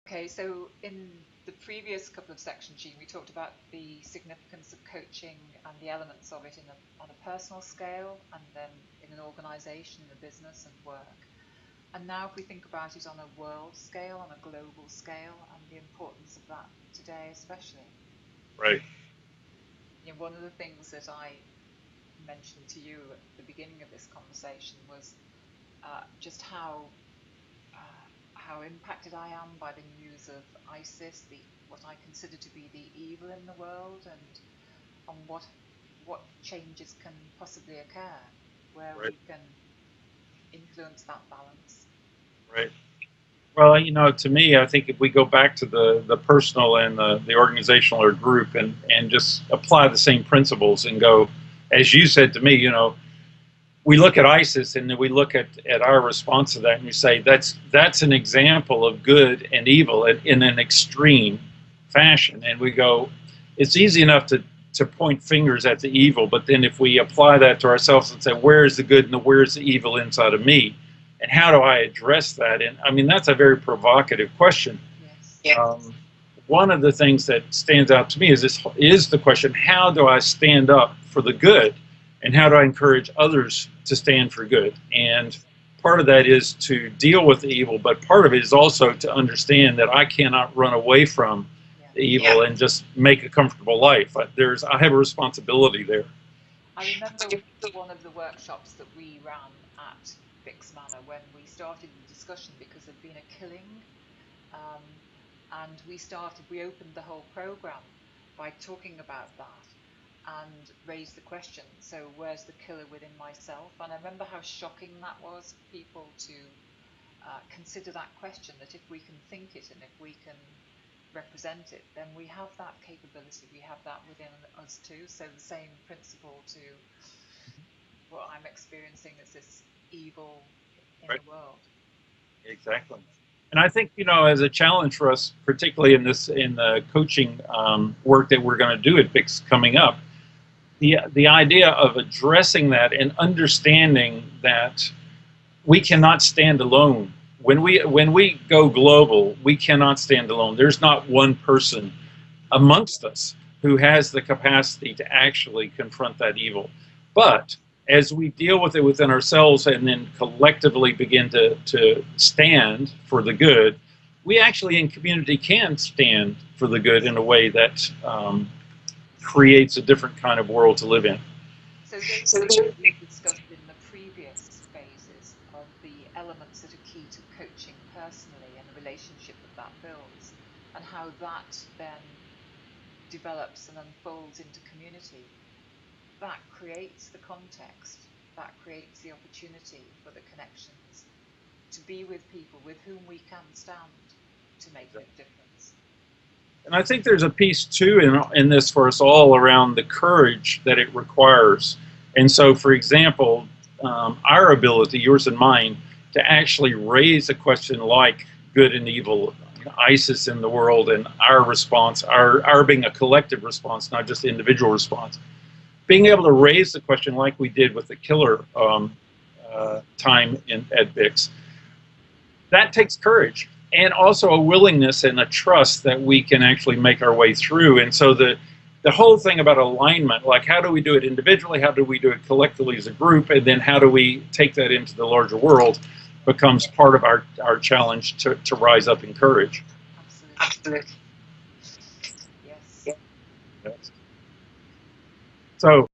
Okay, so in the previous couple of sections, Jean, we talked about the significance of coaching and the elements of it on a personal scale, and then in an organization, a business and work. And now if we think about it on a world scale, on a global scale, and the importance of that today especially. Right. You know, one of the things that I mentioned to you at the beginning of this conversation was just how impacted I am by the news of ISIS, the what I consider to be the evil in the world, and on what changes can possibly occur where Right. we can influence that balance. Right. Well, to me, I think if we go back to the personal and the organizational or group and just apply the same principles and go, as you said to me, we look at ISIS and then we look at our response to that and we say that's an example of good and evil in an extreme fashion. And we go, it's easy enough to point fingers at the evil, but then if we apply that to ourselves and say, where is the good and where is the evil inside of me? And how do I address that? And I mean, that's a very provocative question. Yes. One of the things that stands out to me is the question: how do I stand up for the good, and how do I encourage others to stand for good? And part of that is to deal with the evil, but part of it is also to understand that I cannot run away from the evil and just make a comfortable life. I have a responsibility there. I remember one of the workshops that we ran at Bix Manor when we started the discussion because there'd been a killing, um, and we opened the whole program by talking about that and raised the question, so where's the killer within myself? And I remember how shocking that was for people to consider that question, that if we can think it and if we can represent it, then we have that capability, we have that within us too. So the same principle to what I'm experiencing as this evil in Right. the world. Exactly. And I think, as a challenge for us, particularly in the coaching work that we're going to do at Bix coming up, the idea of addressing that and understanding that we cannot stand alone. When we go global, we cannot stand alone. There's not one person amongst us who has the capacity to actually confront that evil. But as we deal with it within ourselves and then collectively begin to stand for the good, we actually in community can stand for the good in a way that creates a different kind of world to live in. So those are things that we've discussed in the previous phases of the elements that are key to coaching personally and the relationship that that builds, and how that then develops and unfolds into community. That creates the context, that creates the opportunity for the connections to be with people with whom we can stand to make a difference. And I think there's a piece too in this for us all around the courage that it requires. And so, for example, our ability, yours and mine, to actually raise a question like good and evil, ISIS in the world, and our response, our being a collective response, not just individual response. Being able to raise the question like we did with the killer time at Bix, that takes courage and also a willingness and a trust that we can actually make our way through. And so the whole thing about alignment, like how do we do it individually, how do we do it collectively as a group, and then how do we take that into the larger world, becomes part of our challenge to rise up in courage. Absolutely. Yes. Yes. So